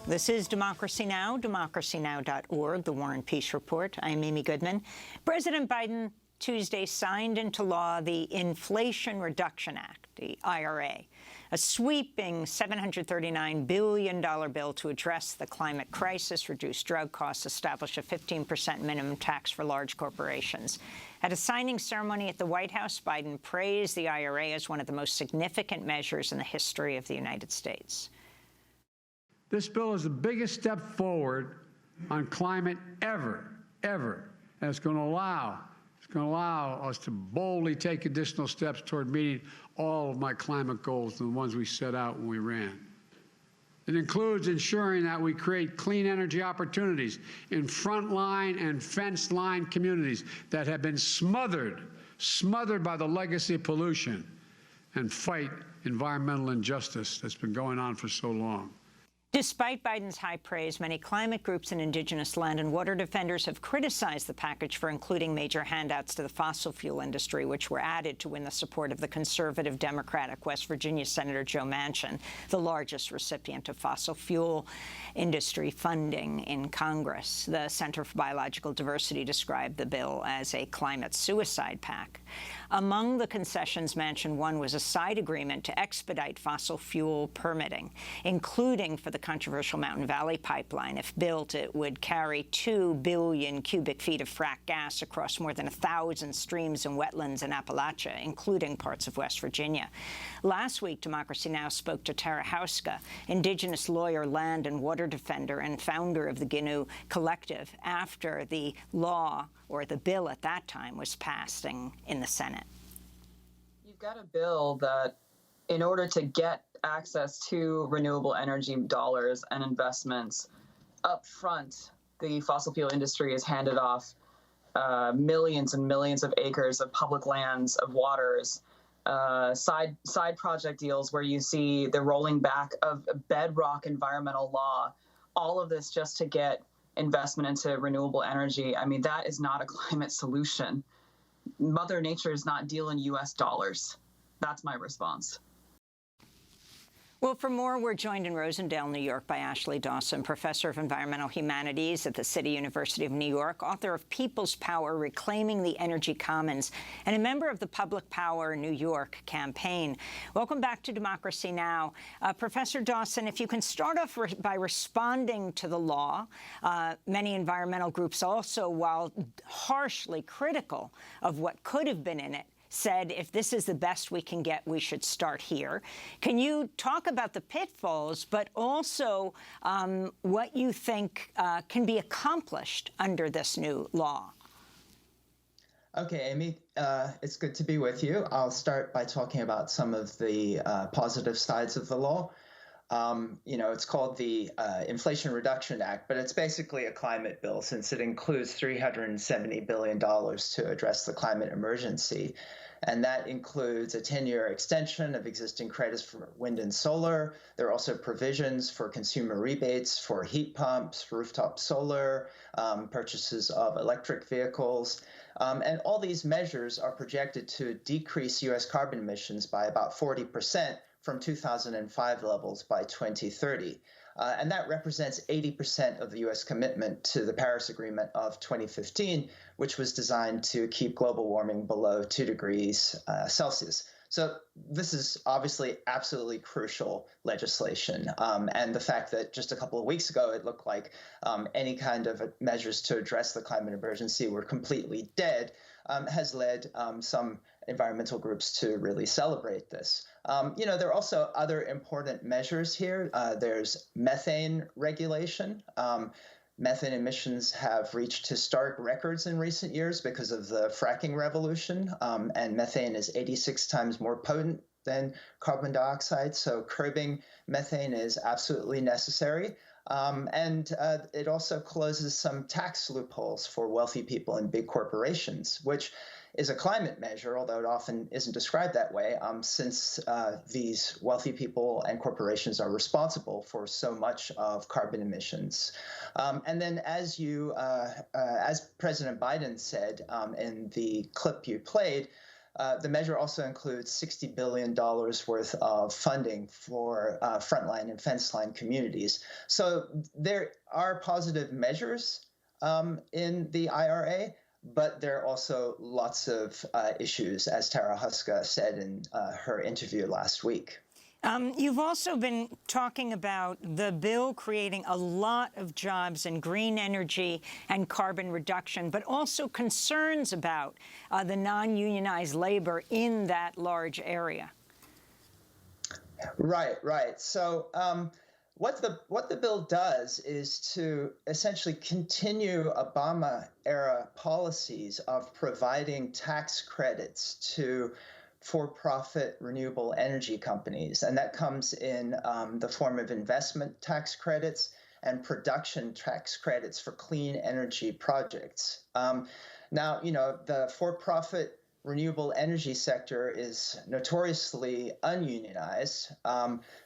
This is Democracy Now!, democracynow.org, The War and Peace Report. I'm Amy Goodman. President Biden Tuesday signed into law the Inflation Reduction Act, the IRA, a sweeping $739 billion bill to address the climate crisis, reduce drug costs, establish a 15% minimum tax for large corporations. At a signing ceremony at the White House, Biden praised the IRA as one of the most significant measures in the history of the United States. This bill is the biggest step forward on climate ever. And it's going to allow us to boldly take additional steps toward meeting all of my climate goals, the ones we set out when we ran. It includes ensuring that we create clean energy opportunities in frontline and fence-line communities that have been smothered by the legacy of pollution, and fight environmental injustice that's been going on for so long. Despite Biden's high praise, many climate groups and Indigenous land and water defenders have criticized the package for including major handouts to the fossil fuel industry, which were added to win the support of the conservative Democratic West Virginia Senator Joe Manchin, the largest recipient of fossil fuel industry funding in Congress. The Center for Biological Diversity described the bill as a climate suicide pact. Among the concessions Manchin won was a side agreement to expedite fossil fuel permitting, including for the controversial Mountain Valley Pipeline. If built, it would carry 2 billion cubic feet of fracked gas across more than 1,000 streams and wetlands in Appalachia, including parts of West Virginia. Last week, Democracy Now! Spoke to Tara Houska, Indigenous lawyer, land and water defender, and founder of the Ginu Collective, after the law, or the bill at that time, was passing in the Senate. You've got a bill that, in order to get access to renewable energy dollars and investments up front, the fossil fuel industry has handed off millions and millions of acres of public lands, of waters, side project deals where you see the rolling back of bedrock environmental law, all of this just to get investment into renewable energy. I mean, that is not a climate solution. Mother Nature is not dealing U.S. dollars. That's my response. Well, for more, we're joined in Rosendale, New York, by Ashley Dawson, professor of environmental humanities at the City University of New York, author of People's Power: Reclaiming the Energy Commons, and a member of the Public Power New York campaign. Welcome back to Democracy Now! Professor Dawson, if you can start off by responding to the law. Many environmental groups also, while harshly critical of what could have been in it, said, if this is the best we can get, we should start here. Can you talk about the pitfalls, but also what you think can be accomplished under this new law? Okay, Amy, it's good to be with you. I'll start by talking about some of the positive sides of the law. It's called the Inflation Reduction Act, but it's basically a climate bill since it includes $370 billion to address the climate emergency. And that includes a 10-year extension of existing credits for wind and solar. There are also provisions for consumer rebates for heat pumps, rooftop solar, purchases of electric vehicles. And all these measures are projected to decrease U.S. carbon emissions by about 40% from 2005 levels by 2030. And that represents 80% of the U.S. commitment to the Paris Agreement of 2015, which was designed to keep global warming below 2 degrees Celsius. So this is obviously absolutely crucial legislation. And the fact that just a couple of weeks ago, it looked like any kind of measures to address the climate emergency were completely dead has led some environmental groups to really celebrate this. There are also other important measures here. There's methane regulation. Methane emissions have reached historic records in recent years because of the fracking revolution, and methane is 86 times more potent than carbon dioxide, so curbing methane is absolutely necessary. And it also closes some tax loopholes for wealthy people and big corporations, which is a climate measure, although it often isn't described that way, since these wealthy people and corporations are responsible for so much of carbon emissions. And then, as President Biden said in the clip you played, The measure also includes $60 billion worth of funding for frontline and fence line communities. So there are positive measures in the IRA, but there are also lots of issues, as Tara Huska said in her interview last week. You've also been talking about the bill creating a lot of jobs in green energy and carbon reduction, but also concerns about the non-unionized labor in that large area. Right. So what the bill does is to essentially continue Obama-era policies of providing tax credits to for-profit renewable energy companies, and that comes in the form of investment tax credits and production tax credits for clean energy projects. Now, the for-profit renewable energy sector is notoriously ununionized.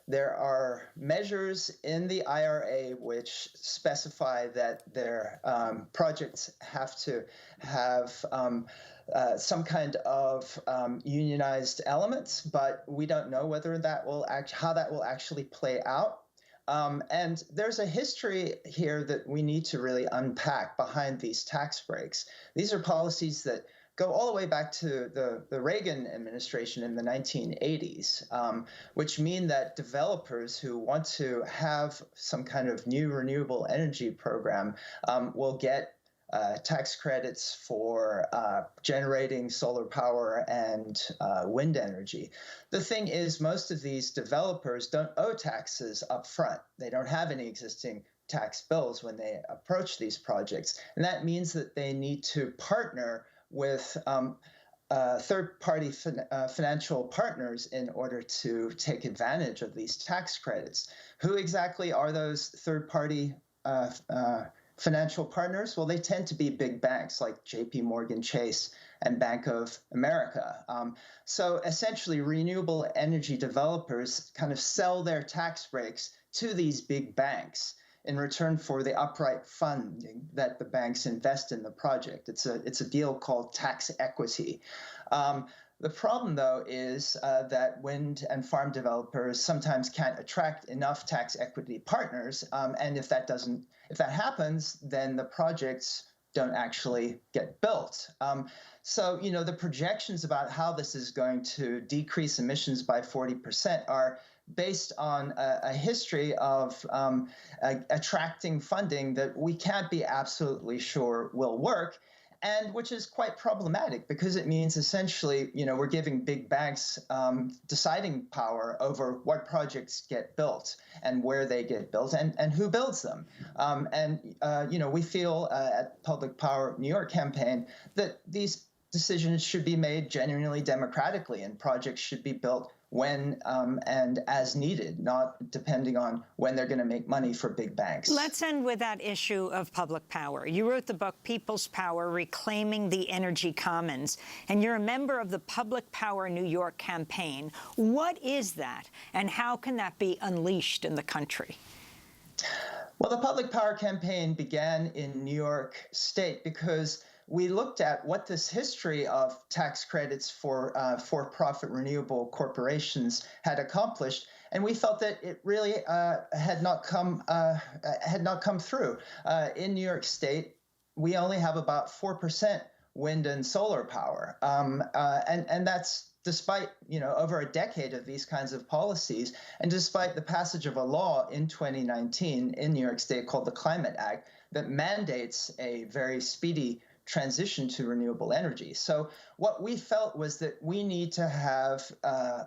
There are measures in the IRA which specify that their projects have to have some kind of unionized elements, but we don't know whether that will how that will actually play out. And there's a history here that we need to really unpack behind these tax breaks. These are policies that go all the way back to the Reagan administration in the 1980s, which mean that developers who want to have some kind of new renewable energy program will get tax credits for generating solar power and wind energy. The thing is, most of these developers don't owe taxes up front. They don't have any existing tax bills when they approach these projects. And that means that they need to partner with third-party financial partners in order to take advantage of these tax credits. Who exactly are those third-party financial partners? Well, they tend to be big banks like JP Morgan Chase and Bank of America. So essentially, renewable energy developers kind of sell their tax breaks to these big banks in return for the upright funding that the banks invest in the project. It's a deal called tax equity. The problem, though, is that wind and farm developers sometimes can't attract enough tax equity partners, and if that happens, then the projects don't actually get built. So, the projections about how this is going to decrease emissions by 40% are based on a history of attracting funding that we can't be absolutely sure will work, and which is quite problematic because it means essentially, we're giving big banks deciding power over what projects get built and where they get built and who builds them. We feel at Public Power New York campaign that these decisions should be made genuinely democratically and projects should be built when and as needed, not depending on when they're going to make money for big banks. Let's end with that issue of public power. You wrote the book People's Power, Reclaiming the Energy Commons, and you're a member of the Public Power New York campaign. What is that, and how can that be unleashed in the country? Well, the Public Power campaign began in New York State because we looked at what this history of tax credits for for-profit renewable corporations had accomplished, and we felt that it really had not come through. In New York State, we only have about 4% wind and solar power, and that's despite over a decade of these kinds of policies, and despite the passage of a law in 2019 in New York State called the Climate Act that mandates a very speedy transition to renewable energy. So what we felt was that we need to have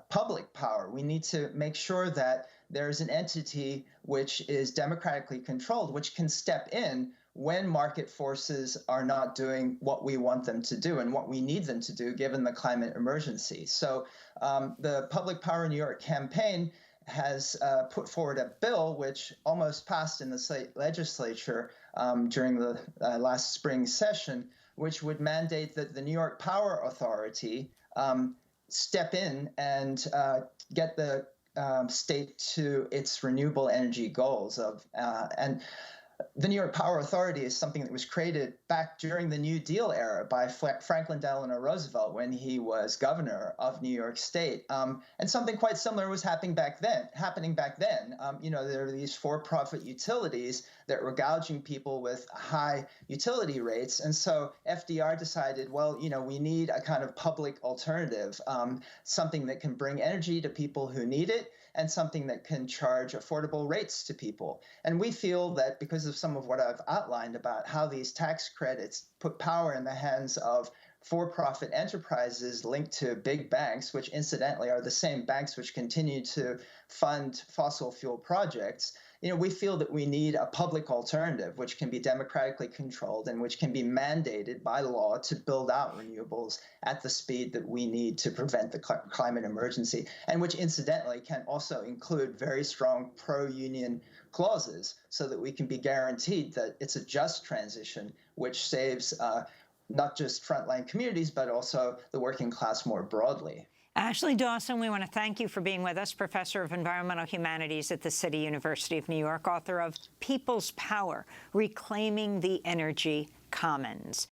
public power. We need to make sure that there's an entity which is democratically controlled, which can step in when market forces are not doing what we want them to do and what we need them to do given the climate emergency. So the Public Power New York campaign has put forward a bill which almost passed in the state legislature during the last spring session, which would mandate that the New York Power Authority step in and get the state to its renewable energy goals and The New York Power Authority is something that was created back during the New Deal era by Franklin Delano Roosevelt when he was governor of New York State. And something quite similar was happening back then. There were these for-profit utilities that were gouging people with high utility rates. And so FDR decided, well, we need a kind of public alternative, something that can bring energy to people who need it, and something that can charge affordable rates to people. And we feel that because of some of what I've outlined about how these tax credits put power in the hands of for-profit enterprises linked to big banks, which incidentally are the same banks which continue to fund fossil fuel projects, we feel that we need a public alternative which can be democratically controlled and which can be mandated by law to build out renewables at the speed that we need to prevent the climate emergency, and which incidentally can also include very strong pro-union clauses so that we can be guaranteed that it's a just transition which saves not just frontline communities, but also the working class more broadly. Ashley Dawson, we want to thank you for being with us, Professor of Environmental Humanities at the City University of New York, author of People's Power: Reclaiming the Energy Commons.